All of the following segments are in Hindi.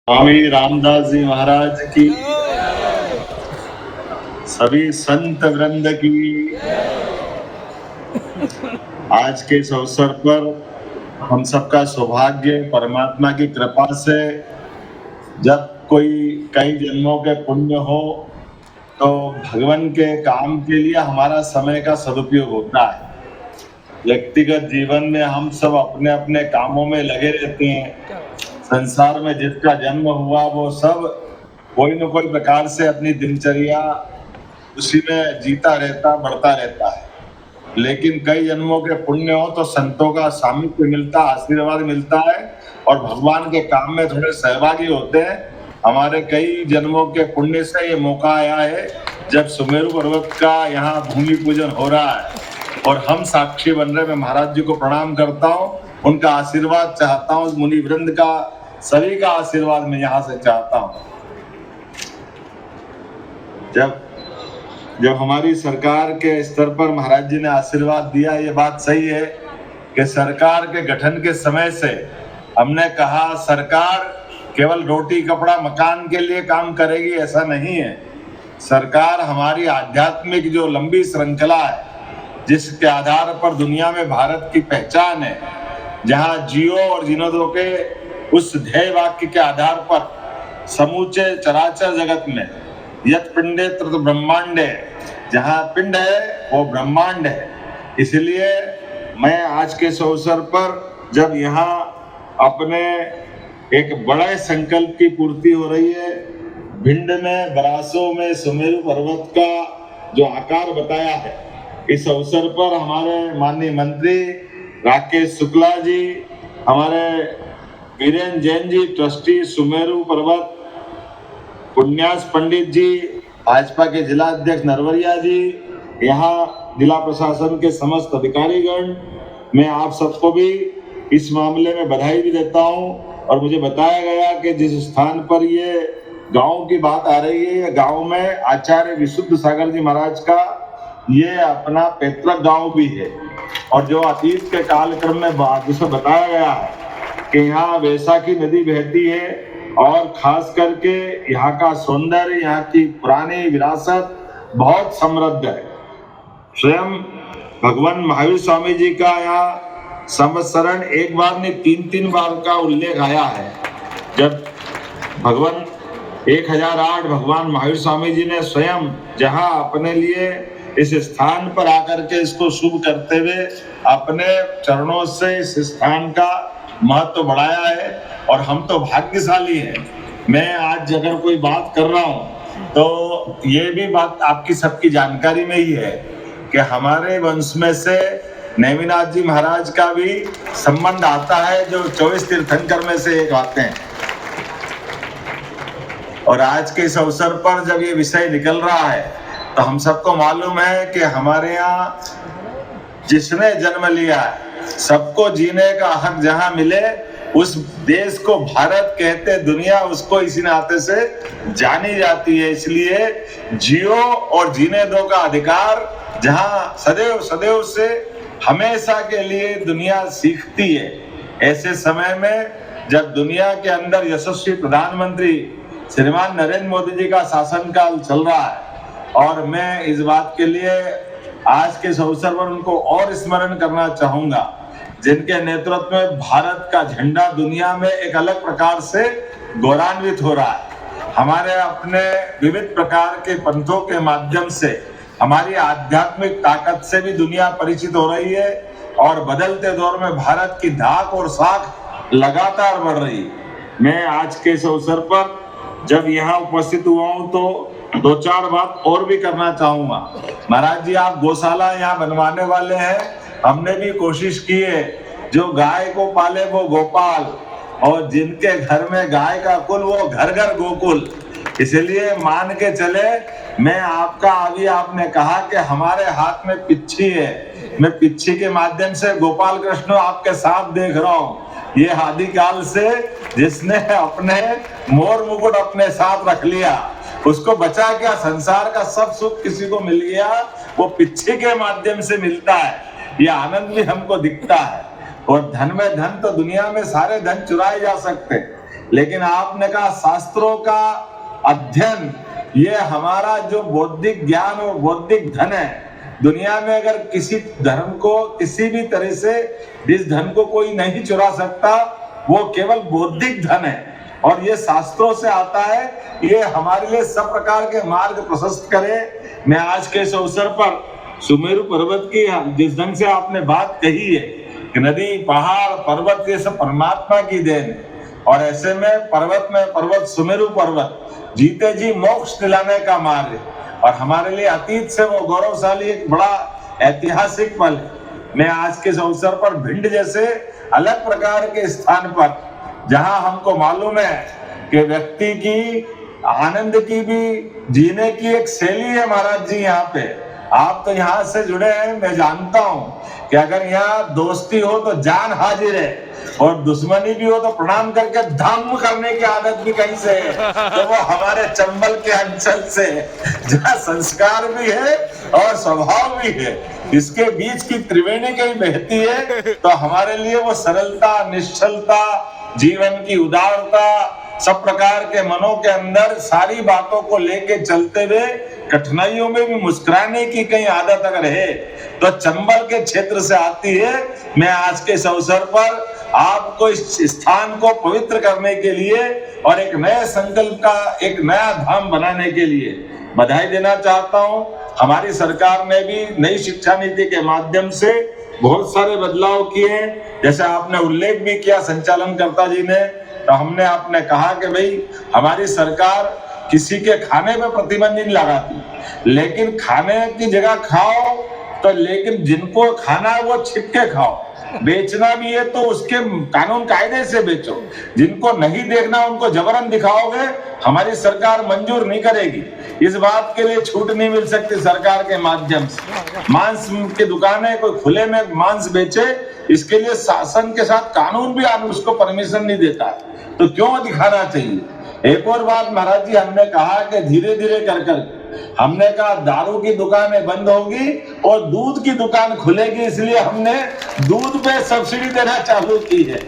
स्वामी रामदास जी महाराज की, सभी संत वृंद की। आज के इस अवसर पर हम सबका सौभाग्य परमात्मा की कृपा से जब कोई कई जन्मों के पुण्य हो तो भगवान के काम के लिए हमारा समय का सदुपयोग होता है। व्यक्तिगत जीवन में हम सब अपने अपने कामों में लगे रहते हैं। संसार में जिसका जन्म हुआ वो सब कोई न कोई प्रकार से अपनी दिनचर्या उसी में जीता रहता, बढ़ता रहता है। लेकिन कई जन्मों के पुण्य हो तो संतों का सामिप्य मिलता, आशीर्वाद मिलता है और भगवान के काम में थोड़े सहभागी होते हैं। हमारे कई जन्मों के पुण्य से ये मौका आया है जब सुमेरु पर्वत का यहाँ भूमि पूजन हो रहा है और हम साक्षी बन रहे। मैं महाराज जी को प्रणाम करता हूँ, उनका आशीर्वाद चाहता हूँ, मुनि वृंद का, सभी का आशीर्वाद मैं यहाँ से चाहता हूँ। जब हमारी सरकार के स्तर पर महाराज जी ने आशीर्वाद दिया, ये बात सही है कि सरकार के गठन के समय से हमने कहा सरकार केवल रोटी कपड़ा मकान के लिए काम करेगी, ऐसा नहीं है। सरकार हमारी आध्यात्मिक जो लंबी श्रृंखला है जिसके आधार पर दुनिया में भारत की पहचान है, जहाँ जियो और जीने दो के उस ध्येय वाक्य के आधार पर समूचे चराचर जगत में यत् पिंडे तत् ब्रह्मांड है, जहाँ पिंड है वो ब्रह्मांड है। इसलिए मैं आज के इस अवसर पर जब यहाँ अपने एक बड़े संकल्प की पूर्ति हो रही है, भिंड में बरासों में सुमेरु पर्वत का जो आकार बताया है, इस अवसर पर हमारे माननीय मंत्री राकेश शुक्ला जी, हमारे वीरेंद्र जैन जी ट्रस्टी सुमेरु पर्वत, पुण्यास पंडित जी, भाजपा के जिला अध्यक्ष नरवरिया जी, यहाँ जिला प्रशासन के समस्त अधिकारीगण, मैं आप सबको भी इस मामले में बधाई भी देता हूँ। और मुझे बताया गया कि जिस स्थान पर ये गांव की बात आ रही है, ये गांव में आचार्य विशुद्ध सागर जी महाराज का ये अपना पैतृक गांव भी है। और जो अतीत के कालक्रम में जिसे बताया गया है कि यहाँ वैशाखी नदी बहती है और खास करके यहाँ का सौंदर्य, यहाँ की पुरानी विरासत बहुत समृद्ध है। स्वयं भगवान महावीर स्वामी जी का यहाँ संवत्सरण एक बार नहीं 3-3 बार का उल्लेख आया है। जब भगवान 1008 भगवान महावीर स्वामी जी ने स्वयं जहाँ अपने लिए इस स्थान पर आकर के इसको शुभ करते हुए अपने चरणों से इस स्थान का महत्व बढ़ाया है। और हम तो भाग्यशाली हैं। मैं आज अगर कोई बात कर रहा हूँ तो ये भी बात आपकी सबकी जानकारी में ही है कि हमारे वंश में से नेमिनाथ जी महाराज का भी संबंध आता है, जो 24 तीर्थंकर में से एक आते हैं। और आज के इस अवसर पर जब ये विषय निकल रहा है तो हम सबको मालूम है कि हमारे यहाँ जिसने जन्म लिया है सबको जीने का हक जहाँ मिले, उस देश को भारत कहते, दुनिया उसको इसी नाते से जानी जाती है। इसलिए जियो और जीने दो का अधिकार जहाँ सदैव सदैव से हमेशा के लिए दुनिया सीखती है। ऐसे समय में जब दुनिया के अंदर यशस्वी प्रधानमंत्री श्रीमान नरेंद्र मोदी जी का शासनकाल चल रहा है और मैं इस बात के लिए आज के इस अवसर पर उनको और स्मरण करना चाहूंगा, जिनके नेतृत्व में भारत का झंडा दुनिया में एक अलग प्रकार से गौरवान्वित हो रहा है। हमारे अपने विविध प्रकार के पंथों के माध्यम से हमारी आध्यात्मिक ताकत से भी दुनिया परिचित हो रही है और बदलते दौर में भारत की धाक और साख लगातार बढ़ रही है। मैं आज के इस अवसर पर जब यहाँ उपस्थित हुआ हूँ तो 2-4 बात और भी करना चाहूंगा। महाराज जी, आप गौशाला यहाँ बनवाने वाले हैं, हमने भी कोशिश की है। जो गाय को पाले वो गोपाल, और जिनके घर में गाय का कुल वो घर घर गोकुल। इसलिए मान के चले, मैं आपका अभी आपने कहा कि हमारे हाथ में पिच्छी है, मैं पिच्छी के माध्यम से गोपाल कृष्ण आपके साथ देख रहा हूँ। ये आदिकाल से जिसने अपने मोर मुकुट अपने साथ रख लिया, उसको बचा क्या, संसार का सब सुख किसी को मिल गया, वो पिच्छी के माध्यम से मिलता है। ये आनंद भी हमको दिखता है। और धन में धन तो दुनिया में सारे धन चुराए जा सकते, लेकिन आपने कहा शास्त्रों का अध्ययन ये हमारा जो बौद्धिक ज्ञान और बौद्धिक धन है, दुनिया में अगर किसी धर्म को किसी भी तरह से इस धन को कोई नहीं चुरा सकता, वो केवल बौद्धिक धन है और ये शास्त्रों से आता है। ये हमारे लिए सब प्रकार के मार्ग प्रशस्त करे। मैं आज के इस अवसर पर सुमेरु पर्वत की जिस ढंग से आपने बात कही है कि नदी पहाड़ पर्वत ये सब परमात्मा की देन है, और ऐसे में पर्वत सुमेरु पर्वत जीते जी मोक्ष दिलाने का मार्ग है और हमारे लिए अतीत से वो गौरवशाली एक बड़ा ऐतिहासिक पल है। मैं आज के इस अवसर पर भिंड जैसे अलग प्रकार के स्थान पर, जहां हमको मालूम है कि व्यक्ति की आनंद की भी जीने की एक शैली है महाराज जी, यहाँ पे आप तो यहाँ से जुड़े हैं, मैं जानता हूँ कि अगर यहाँ दोस्ती हो तो जान हाजिर है और दुश्मनी भी हो तो प्रणाम करके धम्म करने की आदत भी कहीं से है। तो वो हमारे चंबल के अंचल से, जहाँ संस्कार भी है और स्वभाव भी है, इसके बीच की त्रिवेणी कहीं बहती है, तो हमारे लिए वो सरलता, निश्चलता, जीवन की उदारता, सब प्रकार के मनों के अंदर सारी बातों को लेके चलते हुए कठिनाइयों में भी मुस्कुराने की कहीं आदत अगर है तो चंबल के क्षेत्र से आती है। मैं आज के इस अवसर पर आपको इस स्थान को पवित्र करने के लिए और एक नए संकल्प का एक नया धाम बनाने के लिए बधाई देना चाहता हूं। हमारी सरकार ने भी नई शिक्षा नीति के माध्यम से बहुत सारे बदलाव किए, जैसे आपने उल्लेख भी किया संचालनकर्ता जी ने, तो हमने आपने कहा कि भाई हमारी सरकार किसी के खाने पे प्रतिबंध नहीं लगाती, लेकिन खाने की जगह खाओ तो, लेकिन जिनको खाना है वो छिप के खाओ, बेचना भी है तो उसके कानून कायदे से बेचो, जिनको नहीं देखना उनको जबरन दिखाओगे, हमारी सरकार मंजूर नहीं करेगी। इस बात के लिए छूट नहीं मिल सकती सरकार के माध्यम से। मांस की दुकानें कोई खुले में मांस बेचे, इसके लिए शासन के साथ कानून भी उसको परमिशन नहीं देता, तो क्यों दिखाना चाहिए। एक और बात महाराज जी, हमने कहा कि धीरे धीरे कर हमने कहा दारू की दुकानें बंद होगी और दूध की दुकान खुलेगी, इसलिए हमने दूध पे सब्सिडी देना चालू की है।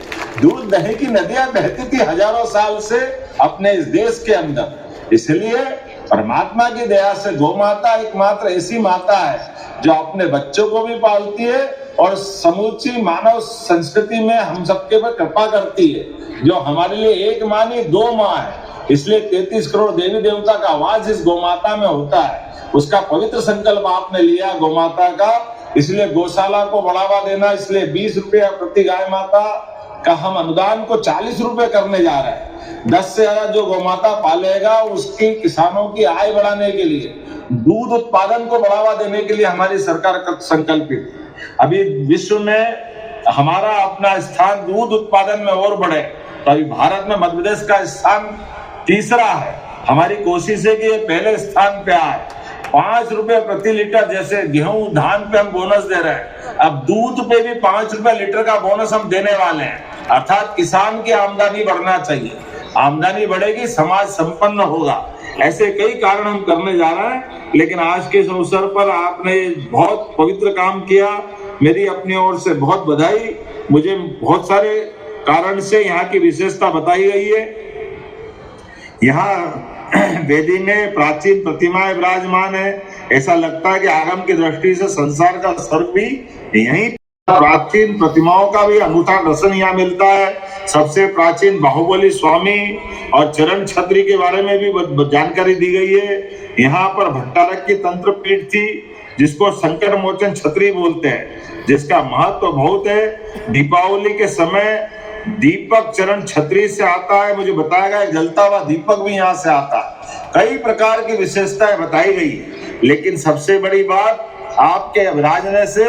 दूध दही की नदियां बहती थी हजारों साल से अपने इस देश के अंदर, इसलिए परमात्मा की दया से गौ माता एकमात्र ऐसी माता है जो अपने बच्चों को भी पालती है और समूची मानव संस्कृति में हम सबके पर कृपा करती है, जो हमारे लिए एक माँ नहीं दो माँ है। इसलिए 33 करोड़ देवी देवता का वास इस गौमाता में होता है। उसका पवित्र संकल्प आपने लिया गौमाता का, इसलिए गौशाला को बढ़ावा देना, इसलिए 20 रुपया प्रति गाय माता का हम अनुदान को 40 रुपए करने जा रहे हैं। 10 से ज्यादा जो गौमाता पालेगा उसकी किसानों की आय बढ़ाने के लिए, दूध उत्पादन को बढ़ावा देने के लिए हमारी सरकार संकल्पित। अभी विश्व में हमारा अपना स्थान दूध उत्पादन में और बढ़े, तो अभी भारत में मध्य प्रदेश का स्थान तीसरा है। हमारी कोशिश है कि ये पहले स्थान पे आए। 5 रुपए प्रति लीटर, जैसे गेहूं धान पे हम बोनस दे रहे हैं, अब दूध पे भी 5 रुपए लीटर का बोनस हम देने वाले हैं। अर्थात किसान की आमदनी बढ़ना चाहिए, आमदनी बढ़ेगी समाज संपन्न होगा। ऐसे कई कारण हम करने जा रहे हैं, लेकिन आज के इस अवसर पर आपने बहुत पवित्र काम किया, मेरी अपनी ओर से बहुत बधाई। मुझे बहुत सारे कारण से यहाँ की विशेषता बताई गई है। यहाँ वेदी में प्राचीन प्रतिमाएं विराजमान है, ऐसा लगता है कि आगम की दृष्टि से संसार का स्वर्ग भी यहीं, प्राचीन प्रतिमाओं का भी अनूठा दर्शन यहाँ मिलता है। सबसे प्राचीन बाहुबली स्वामी और चरण छत्री के बारे में भी जानकारी दी गई है। यहाँ पर भट्टारक की तंत्र पीठ थी, जिसको संकट मोचन छत्री बोलते हैं, जिसका महत्व बहुत है। दीपावली के समय दीपक चरण छत्री से आता है, मुझे बताया गया जलता हुआ दीपक भी यहाँ से आता है। कई प्रकार की विशेषताएं बताई गई है, लेकिन सबसे बड़ी बात आपके विराजने से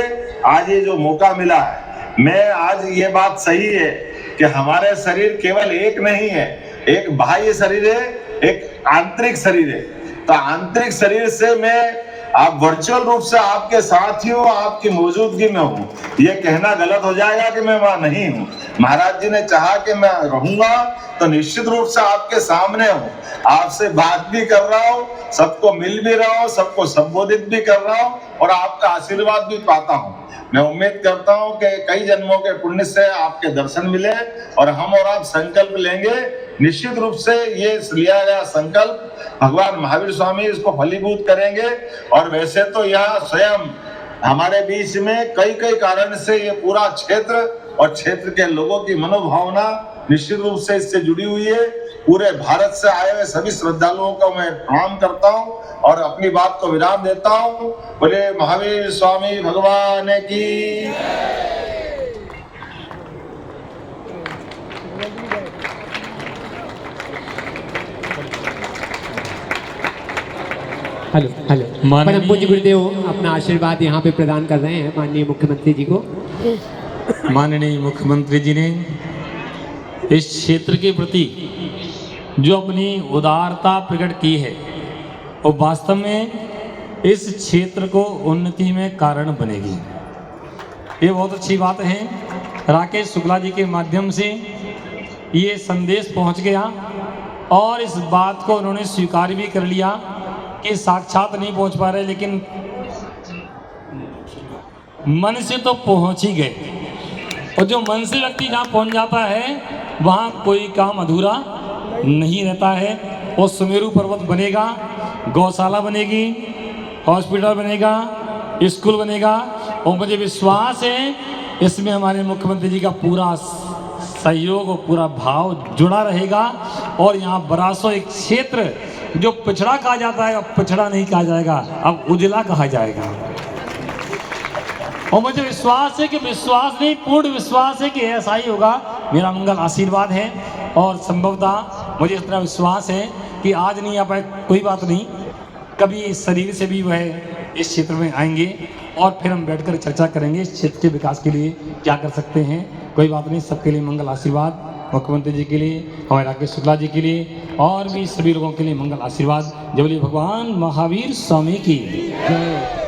आज ये जो मौका मिला है, मैं आज ये बात सही है कि हमारे शरीर केवल एक नहीं है, एक बाह्य शरीर है, एक आंतरिक शरीर है। तो आंतरिक शरीर से मैं आप वर्चुअल रूप से आपके साथ ही हो, आपकी मौजूदगी में हूँ, ये कहना गलत हो जाएगा कि मैं वहां नहीं हूँ। महाराज जी ने चाहा कि मैं रहूंगा तो निश्चित रूप से आपके सामने हूँ, आपसे बात भी कर रहा हूँ, सबको मिल भी रहा हूँ, सबको संबोधित भी कर रहा हूँ और आपका आशीर्वाद भी पाता हूँ। मैं उम्मीद करता हूँ कि कई जन्मों के पुण्य से आपके दर्शन मिले और हम और आप संकल्प लेंगे निश्चित रूप से ये लिया गया संकल्प भगवान महावीर स्वामी इसको फलीभूत करेंगे। और वैसे तो यह स्वयं हमारे बीच में कई कारण से ये पूरा क्षेत्र और क्षेत्र के लोगों की मनोभावना निश्चित रूप से इससे जुड़ी हुई है। पूरे भारत से आए हुए सभी श्रद्धालुओं को मैं प्रणाम करता हूं और अपनी बात को विराम देता हूं। बोले महावीर स्वामी भगवान की। हेलो परम पूज्य गुरुदेव अपना आशीर्वाद यहाँ पे प्रदान कर रहे हैं माननीय मुख्यमंत्री जी को। माननीय मुख्यमंत्री जी ने इस क्षेत्र के प्रति जो अपनी उदारता प्रकट की है वो वास्तव में इस क्षेत्र को उन्नति में कारण बनेगी। ये बहुत अच्छी बात है। राकेश शुक्ला जी के माध्यम से ये संदेश पहुंच गया और इस बात को उन्होंने स्वीकार भी कर लिया कि साक्षात नहीं पहुंच पा रहे लेकिन मन से तो पहुंच ही गए। और जो मन से व्यक्ति जहाँ पहुंच जाता है वहाँ कोई काम अधूरा नहीं रहता है। और सुमेरु पर्वत बनेगा, गौशाला बनेगी, हॉस्पिटल बनेगा, स्कूल बनेगा। और मुझे विश्वास है इसमें हमारे मुख्यमंत्री जी का पूरा सहयोग और पूरा भाव जुड़ा रहेगा। और यहाँ बरासो एक क्षेत्र जो पिछड़ा कहा जाता है अब पिछड़ा नहीं कहा जाएगा, अब उजला कहा जाएगा। और मुझे विश्वास है कि विश्वास नहीं पूर्ण विश्वास है कि ऐसा ही होगा। मेरा मंगल आशीर्वाद है और संभवतः मुझे इतना विश्वास है कि आज नहीं आ पाए कोई बात नहीं, कभी इस शरीर से भी वह इस क्षेत्र में आएंगे और फिर हम बैठकर चर्चा करेंगे इस क्षेत्र के विकास के लिए क्या कर सकते हैं। कोई बात नहीं, सबके लिए मंगल आशीर्वाद, मुख्यमंत्री जी के लिए, हमारे राकेश शुक्ला जी के लिए और भी सभी लोगों के लिए मंगल आशीर्वाद। जय बोलिए भगवान महावीर स्वामी की जय।